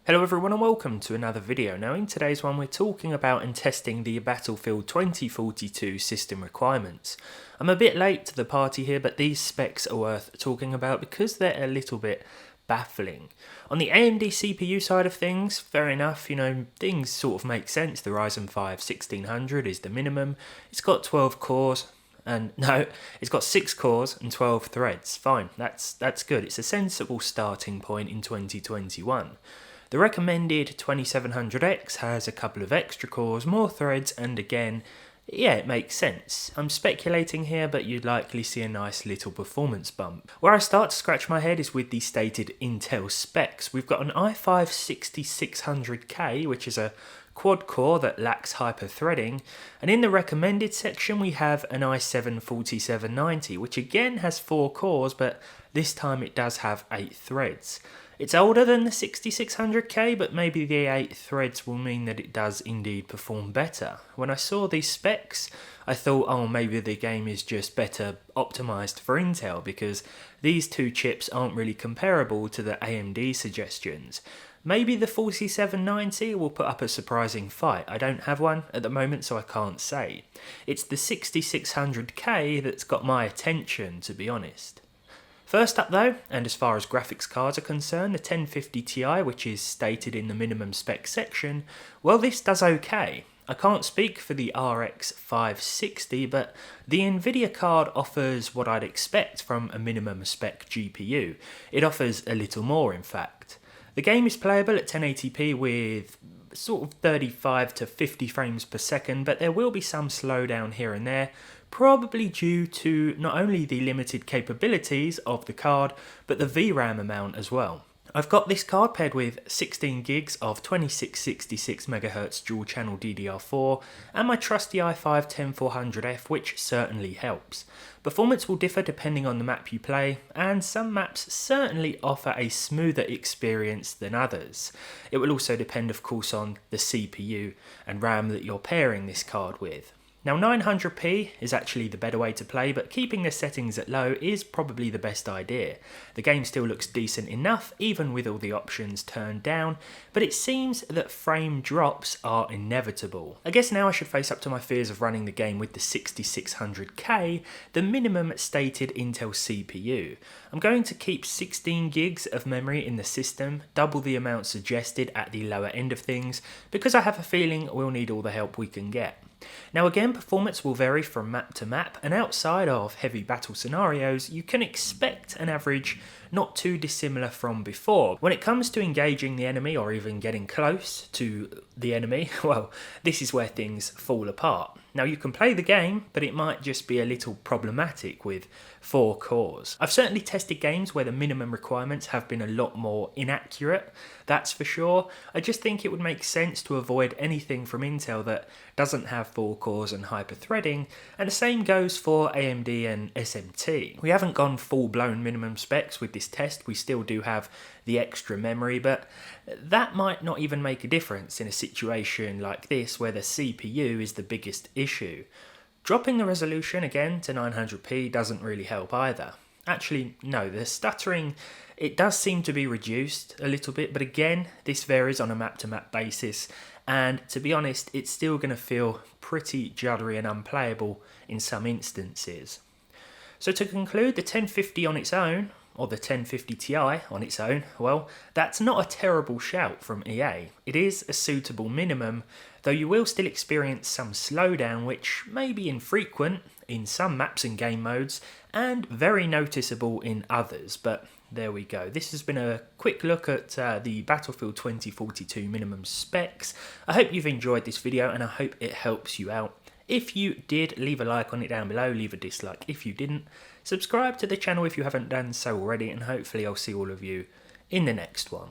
Hello everyone and welcome to another video. Now in today's one we're talking about and testing the Battlefield 2042 system requirements. I'm a bit late to the party here, but these specs are worth talking about because they're a little bit baffling. On the AMD CPU side of things, fair enough, things sort of make sense. The Ryzen 5 1600 is the minimum. It's got 12 cores. And no, it's got 6 cores and 12 threads. Fine, that's good. It's a sensible starting point in 2021. The recommended 2700X has a couple of extra cores, more threads, and again, yeah, it makes sense. I'm speculating here, but you'd likely see a nice little performance bump. Where I start to scratch my head is with the stated Intel specs. We've got an i5 6600K, which is a quad core that lacks hyper-threading, and in the recommended section we have an i7 4790, which again has 4 cores, but this time it does have 8 threads. It's older than the 6600K, but maybe the 8 threads will mean that it does indeed perform better. When I saw these specs, I thought, oh, maybe the game is just better optimized for Intel, because these two chips aren't really comparable to the AMD suggestions. Maybe the 4790 will put up a surprising fight. I don't have one at the moment, so I can't say. It's the 6600K that's got my attention, to be honest. First up though, and as far as graphics cards are concerned, the 1050 Ti, which is stated in the minimum spec section, well, this does okay. I can't speak for the RX 560, but the Nvidia card offers what I'd expect from a minimum spec GPU. It offers a little more, in fact. The game is playable at 1080p with sort of 35 to 50 frames per second, but there will be some slowdown here and there, probably due to not only the limited capabilities of the card, but the VRAM amount as well. I've got this card paired with 16 gigs of 2666MHz dual channel DDR4 and my trusty i5 10400F, which certainly helps. Performance will differ depending on the map you play, and some maps certainly offer a smoother experience than others. It will also depend of course on the CPU and RAM that you're pairing this card with. Now 900p is actually the better way to play, but keeping the settings at low is probably the best idea. The game still looks decent enough even with all the options turned down, but it seems that frame drops are inevitable. I guess now I should face up to my fears of running the game with the 6600K, the minimum stated Intel CPU. I'm going to keep 16 gigs of memory in the system, double the amount suggested at the lower end of things, because I have a feeling we'll need all the help we can get. Now again, performance will vary from map to map, and outside of heavy battle scenarios, you can expect an average not too dissimilar from before. When it comes to engaging the enemy or even getting close to the enemy, well, this is where things fall apart. Now you can play the game, but it might just be a little problematic with 4 cores. I've certainly tested games where the minimum requirements have been a lot more inaccurate, that's for sure. I just think it would make sense to avoid anything from Intel that doesn't have 4 cores and hyper-threading, and the same goes for AMD and SMT. We haven't gone full-blown minimum specs with this test, we still do have the extra memory, but that might not even make a difference in a situation like this where the CPU is the biggest issue. Dropping the resolution again to 900p doesn't really help either. Actually, no, the stuttering, it does seem to be reduced a little bit, but again, this varies on a map-to-map basis, and to be honest, it's still going to feel pretty juddery and unplayable in some instances. So to conclude, the 1050 on its own, or the 1050 Ti on its own, well, that's not a terrible shout from EA. It is a suitable minimum, though you will still experience some slowdown, which may be infrequent in some maps and game modes, and very noticeable in others, but there we go. This has been a quick look at the Battlefield 2042 minimum specs. I hope you've enjoyed this video, and I hope it helps you out. If you did, leave a like on it down below, leave a dislike if you didn't. Subscribe to the channel if you haven't done so already, and hopefully I'll see all of you in the next one.